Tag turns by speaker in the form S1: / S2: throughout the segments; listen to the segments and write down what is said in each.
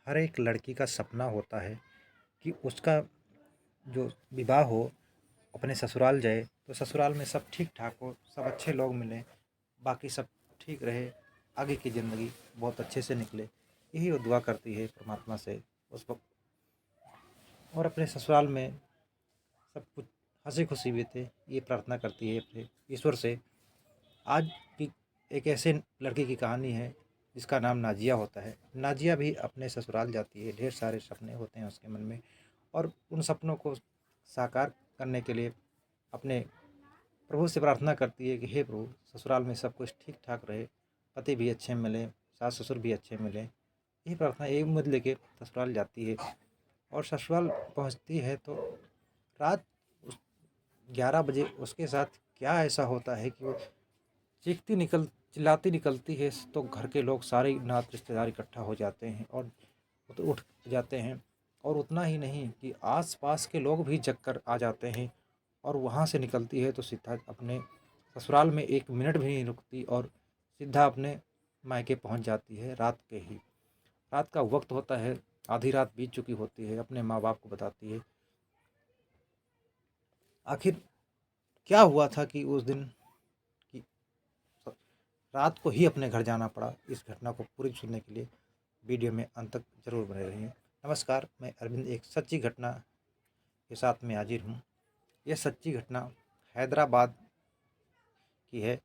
S1: हर एक लड़की का सपना होता है कि उसका जो विवाह हो अपने ससुराल जाए तो ससुराल में सब ठीक ठाक हो, सब अच्छे लोग मिलें, बाकी सब ठीक रहे, आगे की ज़िंदगी बहुत अच्छे से निकले। यही वो दुआ करती है परमात्मा से उस वक्त। और अपने ससुराल में सब कुछ हंसी खुशी भी थे, ये प्रार्थना करती है अपने ईश्वर से। आज की एक ऐसे लड़की की कहानी है जिसका नाम नाजिया होता है। नाजिया भी अपने ससुराल जाती है, ढेर सारे सपने होते हैं उसके मन में, और उन सपनों को साकार करने के लिए अपने प्रभु से प्रार्थना करती है कि हे प्रभु, ससुराल में सब कुछ ठीक ठाक रहे, पति भी अच्छे मिले, सास ससुर भी अच्छे मिले। यही प्रार्थना, यही उम्मीद लेके ससुराल जाती है। और ससुराल पहुंचती है तो रात उस 11 बजे उसके साथ क्या ऐसा होता है कि वो चीखती निकल चिल्लाती निकलती है, तो घर के लोग सारे नात रिश्तेदार इकट्ठा हो जाते हैं और तो उठ जाते हैं। और उतना ही नहीं कि आस-पास के लोग भी जग कर आ जाते हैं, और वहाँ से निकलती है तो सीधा अपने ससुराल में 1 मिनट भी नहीं रुकती और सीधा अपने मायके पहुँच जाती है रात के ही। रात का वक़्त होता है, आधी रात बीत चुकी होती है, अपने माँ-बाप को बताती है। आखिर क्या हुआ था कि उस दिन कि रात को ही अपने घर जाना पड़ा। इस घटना को पूरी सुनने के लिए वीडियो में अंत तक ज़रूर बने रहिए। नमस्कार, मैं अरविंद एक सच्ची घटना के साथ में हाजिर हूँ। यह सच्ची घटना हैदराबाद की है।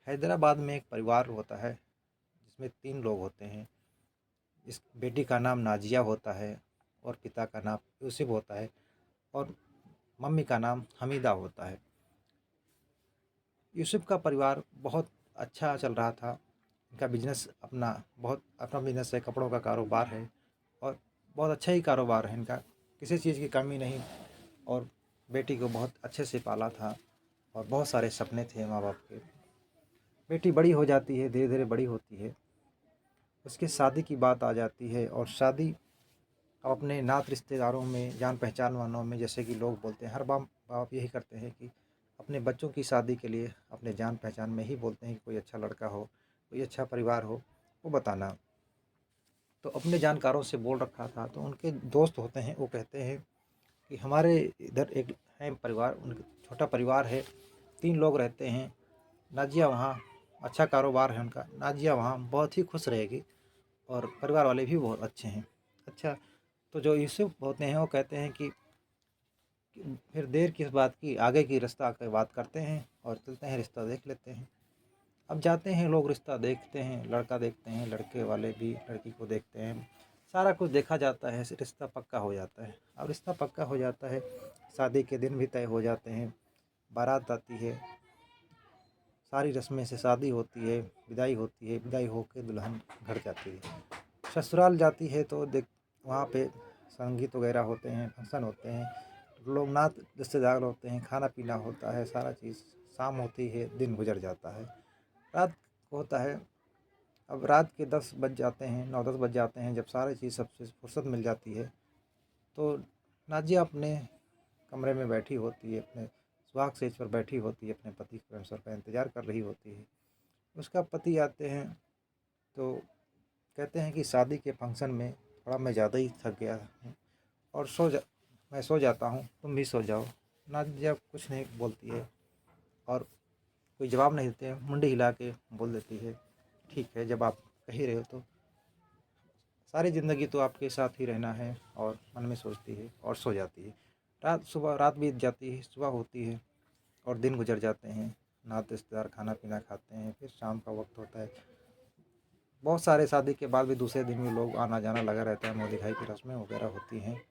S1: हैदराबाद में एक परिवार होता है जिसमें 3 लोग होते हैं। इस बेटी का नाम नाजिया होता है और पिता का नाम यूसुफ होता है और मम्मी का नाम हमीदा होता है। यूसुफ का परिवार बहुत अच्छा चल रहा था। इनका बिजनेस अपना बिजनेस है, कपड़ों का कारोबार है और बहुत अच्छा ही कारोबार है इनका, किसी चीज़ की कमी नहीं। और बेटी को बहुत अच्छे से पाला था और बहुत सारे सपने थे माँ बाप के। बेटी बड़ी हो जाती है, धीरे धीरे बड़ी होती है। उसकी शादी की बात आ जाती है और शादी अब अपने नात रिश्तेदारों में, जान पहचान वालों में, जैसे कि लोग बोलते हैं, हर बाप बाप यही करते हैं कि अपने बच्चों की शादी के लिए अपने जान पहचान में ही बोलते हैं कि कोई अच्छा लड़का हो, कोई अच्छा परिवार हो, वो बताना। तो अपने जानकारों से बोल रखा था, तो उनके दोस्त होते हैं, वो कहते हैं कि हमारे इधर एक है परिवार, उनका छोटा परिवार है, 3 लोग रहते हैं। नाजिया वहाँ, अच्छा कारोबार है उनका, नाजिया वहाँ बहुत ही खुश रहेगी और परिवार वाले भी बहुत अच्छे हैं। अच्छा, तो जो यूसुफ होते हैं वो कहते हैं कि फिर देर किस बात की, आगे की रिश्ता की बात करते हैं और चलते हैं, रिश्ता देख लेते हैं। अब जाते हैं लोग, रिश्ता देखते हैं, लड़का देखते हैं, लड़के वाले भी लड़की को देखते हैं, सारा कुछ देखा जाता है, रिश्ता पक्का हो जाता है। अब रिश्ता पक्का हो जाता है, शादी के दिन भी तय हो जाते हैं, बारात आती है, सारी रस्में से शादी होती है, विदाई होती है, विदाई होकर दुल्हन घर जाती है। ससुराल जाती है तो देख वहाँ पे संगीत वगैरह होते हैं, फंक्शन होते हैं, लोग नात रिश्तेदार होते हैं, खाना पीना होता है, सारा चीज़। शाम होती है, दिन गुजर जाता है, रात को होता है। अब रात के 10 बज जाते हैं, 9-10 बज जाते हैं, जब सारी चीज़ सबसे फुर्सत मिल जाती है तो नाजिया अपने कमरे में बैठी होती है, अपने सुहाग सेज पर बैठी होती है, अपने पति के अवसर का इंतज़ार कर रही होती है। उसका पति आते हैं तो कहते हैं कि शादी के फंक्शन में थोड़ा मैं ज़्यादा ही थक गया हूँ और मैं सो जाता हूँ, तुम भी सो जाओ। नादिया कुछ नहीं बोलती है और कोई जवाब नहीं देते हैं, मुंडी हिला के बोल देती है, ठीक है, जब आप कह ही रहे हो तो सारी ज़िंदगी तो आपके साथ ही रहना है। और मन में सोचती है और सो जाती है। रात बीत जाती है, सुबह होती है और दिन गुजर जाते हैं। नाते रिश्तेदार खाना पीना खाते हैं, फिर शाम का वक्त होता है। बहुत सारे शादी के बाद भी दूसरे दिन भी लोग आना जाना लगा रहता है, मुँह दिखाई की रस्में वगैरह होती हैं,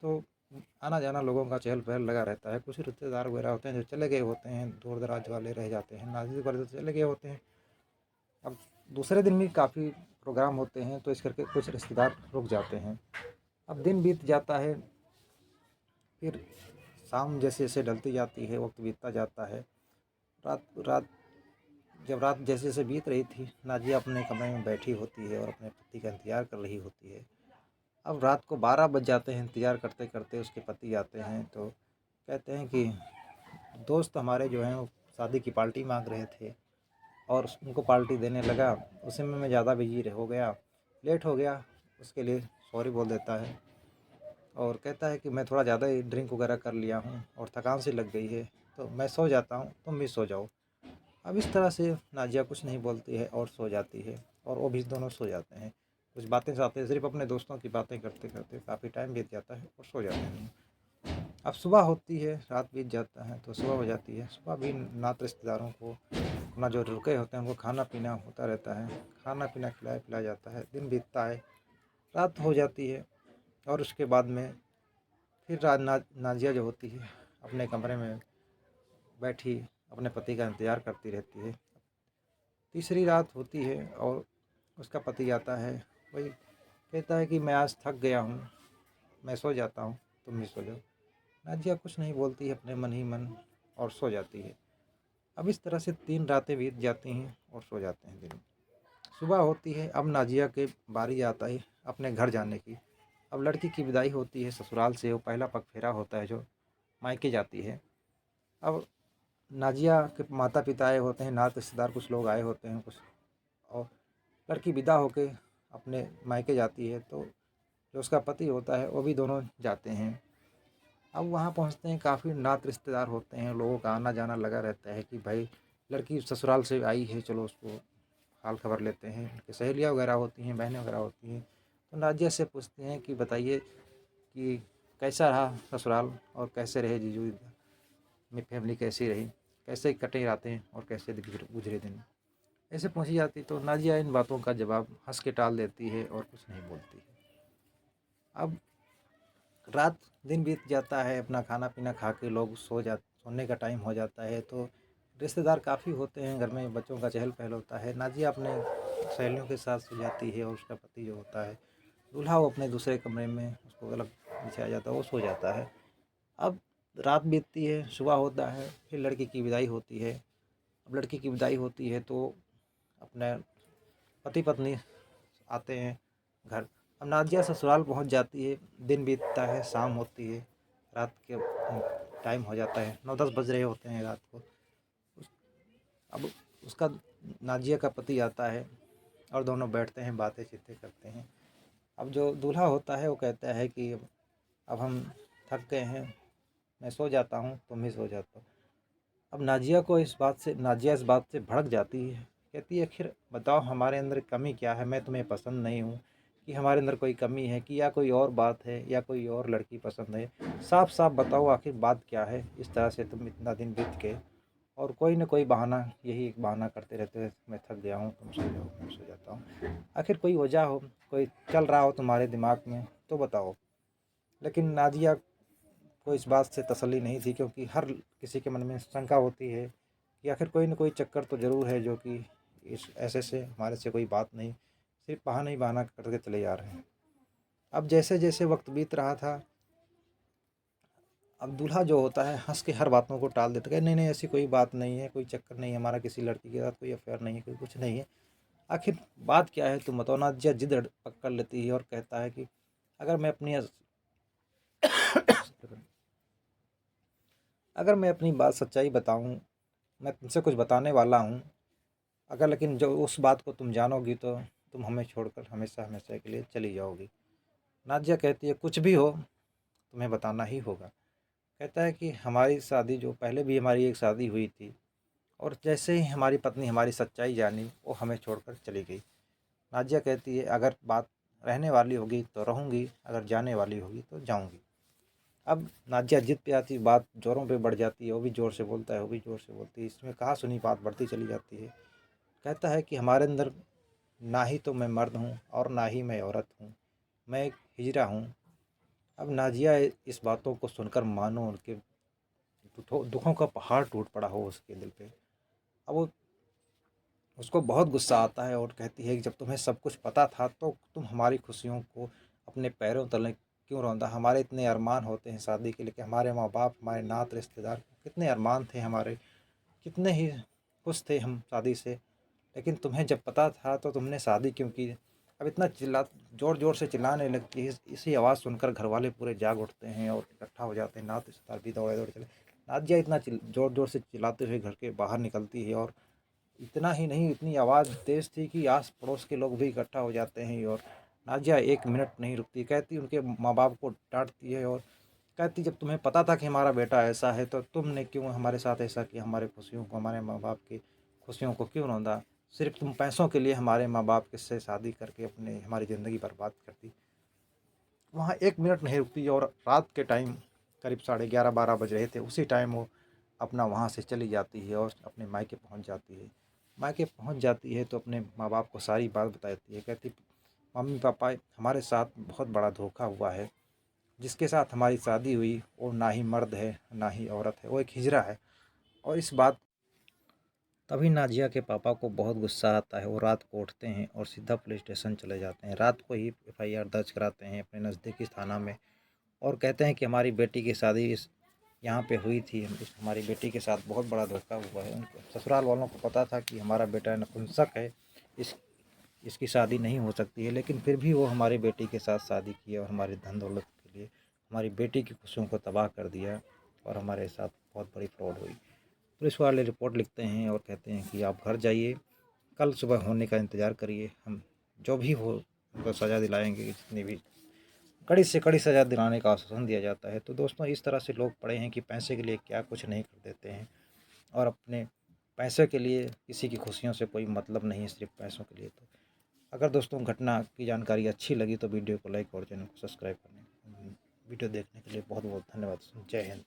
S1: तो आना जाना लोगों का चहल पहल लगा रहता है। कुछ रिश्तेदार वगैरह होते हैं जो चले गए होते हैं, दूर दराज वाले रह जाते हैं, नज़दीक वाले तो चले गए होते हैं। अब दूसरे दिन भी काफ़ी प्रोग्राम होते हैं, तो इस करके कुछ रिश्तेदार रुक जाते हैं। अब दिन बीत जाता है, फिर शाम जैसे जैसे ढलती जाती है, वक्त बीतता जाता है। रात रात जब रात जैसे जैसे बीत रही थी, नाजिया अपने कमरे में बैठी होती है और अपने पति का इंतज़ार कर रही होती है। अब रात को 12 बज जाते हैं, इंतज़ार करते करते उसके पति आते हैं तो कहते हैं कि दोस्त हमारे जो हैं वो शादी की पार्टी मांग रहे थे और उनको पार्टी देने लगा, उसी में मैं ज़्यादा बिजी हो गया, लेट हो गया, उसके लिए सॉरी बोल देता है और कहता है कि मैं थोड़ा ज़्यादा ही ड्रिंक वगैरह कर लिया हूँ और थकान सी लग गई है, तो मैं सो जाता हूँ, तुम भी सो जाओ। अब इस तरह से नाज़िया कुछ नहीं बोलती है और सो जाती है और वो भी दोनों सो जाते हैं। कुछ बातें सातें सिर्फ अपने दोस्तों की बातें करते करते काफ़ी टाइम बीत जाता है और सो जाते हैं। अब सुबह होती है, रात बीत जाता है तो सुबह हो जाती है। सुबह भी नात रिश्तेदारों को अपना जो रुके होते हैं उनको खाना पीना होता रहता है, खाना पीना खिलाया पिलाया जाता है। दिन बीतता है, रात हो जाती है और उसके बाद में फिर नाजिया जो होती है अपने कमरे में बैठी अपने पति का इंतज़ार करती रहती है। तीसरी रात होती है और उसका पति आता है, वही कहता है कि मैं आज थक गया हूँ, मैं सो जाता हूँ, तुम भी सो जाओ। नाजिया कुछ नहीं बोलती है अपने मन ही मन और सो जाती है। अब इस तरह से 3 रातें बीत जाती हैं और सो जाते हैं दिन। सुबह होती है, अब नाजिया के बारी आता है अपने घर जाने की। अब लड़की की विदाई होती है ससुराल से, वो पहला पगफेरा होता है जो मायके जाती है। अब नाजिया के माता पिता आए होते हैं, नात रिश्तेदार कुछ लोग आए होते हैं कुछ, और लड़की विदा होके अपने मायके जाती है तो जो उसका पति होता है वो भी दोनों जाते हैं। अब वहाँ पहुँचते हैं, काफ़ी नात रिश्तेदार होते हैं, लोगों का आना जाना लगा रहता है कि भाई लड़की ससुराल से आई है, चलो उसको हाल खबर लेते हैं। उनकी सहेलियाँ वगैरह होती हैं, बहनें वगैरह होती हैं, तो नाजिया से पूछते हैं कि बताइए कि कैसा रहा ससुराल और कैसे रहे जीजू, मेरी फैमिली कैसी रही, कैसे कटे रातें और कैसे गुजरे दिन, ऐसे पूछी जाती। तो नाजिया इन बातों का जवाब हंस के टाल देती है और कुछ नहीं बोलती है। अब रात दिन बीत जाता है, अपना खाना पीना खा के लोग सोने का टाइम हो जाता है, तो रिश्तेदार काफ़ी होते हैं घर में, बच्चों का चहल पहल होता है। नाजिया अपने सहेलियों के साथ सो जाती है और उसका पति जो होता है दूल्हा, वो अपने दूसरे कमरे में उसको अलग बिछाया जाता है, वो सो जाता है। अब रात बीतती है, सुबह होता है, फिर लड़की की विदाई होती है। अब लड़की की विदाई होती है तो अपने पति पत्नी आते हैं घर। अब नादिया ससुराल पहुंच जाती है, दिन बीतता है, शाम होती है, रात के टाइम हो जाता है, 9-10 बज रहे होते हैं रात को। अब उसका नाजिया का पति आता है और दोनों बैठते हैं, बातें चीतें करते हैं। अब जो दूल्हा होता है वो कहता है कि अब हम थक गए हैं, मैं सो जाता हूँ, तुम भी सो जाता हो। अब नाजिया इस बात से भड़क जाती है, कहती है आखिर बताओ हमारे अंदर कमी क्या है, मैं तुम्हें पसंद नहीं हूँ कि हमारे अंदर कोई कमी है कि या कोई और बात है या कोई और लड़की पसंद है, साफ साफ बताओ आखिर बात क्या है। इस तरह से तुम इतना दिन बीत के और कोई ना कोई बहाना, यही एक बहाना करते रहते हो, मैं थक गया हूँ, तुम सो जाओ, मैं सो जाता हूँ। आखिर कोई वजह हो, कोई चल रहा हो तुम्हारे दिमाग में तो बताओ। लेकिन नादिया को इस बात से तसल्ली नहीं थी, क्योंकि हर किसी के मन में शंका होती है कि आखिर कोई ना कोई चक्कर तो ज़रूर है जो कि इस ऐसे से हमारे से कोई बात नहीं, सिर्फ बहाना ही बहाना करके चले जा रहे हैं। अब जैसे जैसे वक्त बीत रहा था, अब दूल्हा जो होता है हंस के हर बातों को टाल देता है, नहीं नहीं ऐसी कोई बात नहीं है, कोई चक्कर नहीं है हमारा, किसी लड़की के साथ कोई अफेयर नहीं है, कोई कुछ नहीं है। आखिर बात क्या है तुम बताओ। नाजिया जिद पकड़ लेती है और कहता है कि अगर मैं अपनी अगर मैं अपनी बात सच्चाई बताऊं, मैं तुमसे कुछ बताने वाला हूं, अगर लेकिन जो उस बात को तुम जानोगी तो तुम हमें छोड़कर हमेशा हमेशा के लिए चली जाओगी। नाजिया कहती है कुछ भी हो तुम्हें बताना ही होगा। कहता है कि हमारी शादी, जो पहले भी हमारी एक शादी हुई थी, और जैसे ही हमारी पत्नी हमारी सच्चाई जानी वो हमें छोड़कर चली गई। नाजिया कहती है अगर बात रहने वाली होगी तो रहूँगी, अगर जाने वाली होगी तो जाऊँगी। अब नाजिया जिद पे आती, बात ज़ोरों पे बढ़ जाती है, वो भी ज़ोर से बोलता है, वो भी ज़ोर से बोलती है, इसमें कहा सुनी बात बढ़ती चली जाती है। कहता है कि हमारे अंदर ना ही तो मैं मर्द हूँ और ना ही मैं औरत हूँ, मैं एक हिजड़ा हूँ। अब नाजिया इस बातों को सुनकर मानो उनके दुखों का पहाड़ टूट पड़ा हो उसके दिल पे। अब वो उसको बहुत गुस्सा आता है और कहती है कि जब तुम्हें सब कुछ पता था तो तुम हमारी खुशियों को अपने पैरों तले क्यों रौंदा। हमारे इतने अरमान होते हैं शादी के लिए, हमारे माँ बाप, हमारे नात रिश्तेदार, कितने अरमान थे हमारे, कितने ही खुश थे हम शादी से, लेकिन तुम्हें जब पता था तो तुमने शादी क्यों की। अब इतना चिल्ला ज़ोर ज़ोर से चिल्लाने लगती है, इसी आवाज़ सुनकर घर वाले पूरे जाग उठते हैं और इकट्ठा हो जाते हैं, नात रिश्तेदार भी दौड़े दौड़े चले। नादिया इतना ज़ोर ज़ोर से चिल्लाते हुए घर के बाहर निकलती है, और इतना ही नहीं, इतनी आवाज़ तेज़ थी कि आस पड़ोस के लोग भी इकट्ठा हो जाते हैं और नाज़िया 1 मिनट नहीं रुकती, कहती उनके माँ-बाप को डाँटती है और कहती जब तुम्हें पता था कि हमारा बेटा ऐसा है तो तुमने क्यों हमारे साथ ऐसा किया, हमारे खुशियों को, हमारे माँ-बाप की खुशियों को क्यों रौंदा? सिर्फ़ तुम पैसों के लिए हमारे माँ-बाप के से शादी करके अपने हमारी ज़िंदगी बर्बाद कर दी। वहाँ 1 मिनट नहीं रुकती और रात के टाइम करीब साढ़े 11-12 बज रहे थे, उसी टाइम वो अपना वहाँ से चली जाती है और अपने मायके पहुँच जाती है। मायके पहुँच जाती है तो अपने माँ-बाप को सारी बात बताती है, कहती मम्मी-पापा हमारे साथ बहुत बड़ा धोखा हुआ है। जिसके साथ हमारी शादी हुई वो ना ही मर्द है, ना ही औरत है, वो एक हिजड़ा है। और इस बात तभी नाज़िया के पापा को बहुत गुस्सा आता है। वो रात को उठते हैं और सीधा पुलिस स्टेशन चले जाते हैं। रात को ही एफआईआर दर्ज कराते हैं अपने नज़दीकी थाना में और कहते हैं कि हमारी बेटी की शादी इस यहाँ पे हुई थी, हमारी बेटी के साथ बहुत बड़ा धोखा हुआ है। उनके ससुराल वालों को पता था कि हमारा बेटा नपुंसक है, इस इसकी शादी नहीं हो सकती है, लेकिन फिर भी वो हमारी बेटी के साथ शादी की और हमारी धन दौलत के लिए हमारी बेटी की खुशियों को तबाह कर दिया और हमारे साथ बहुत बड़ी फ्रॉड हुई। पुलिस वाले रिपोर्ट लिखते हैं और कहते हैं कि आप घर जाइए, कल सुबह होने का इंतज़ार करिए, हम जो भी हो उनको सज़ा दिलाएंगे, जितनी भी कड़ी से कड़ी सज़ा दिलाने का आश्वासन दिया जाता है। तो दोस्तों इस तरह से लोग पढ़े हैं कि पैसे के लिए क्या कुछ नहीं कर देते हैं और अपने पैसे के लिए किसी की खुशियों से कोई मतलब नहीं है, सिर्फ पैसों के लिए। तो अगर दोस्तों घटना की जानकारी अच्छी लगी तो वीडियो को लाइक और चैनल को सब्सक्राइब करने वीडियो देखने के लिए बहुत बहुत धन्यवाद। जय हिंद।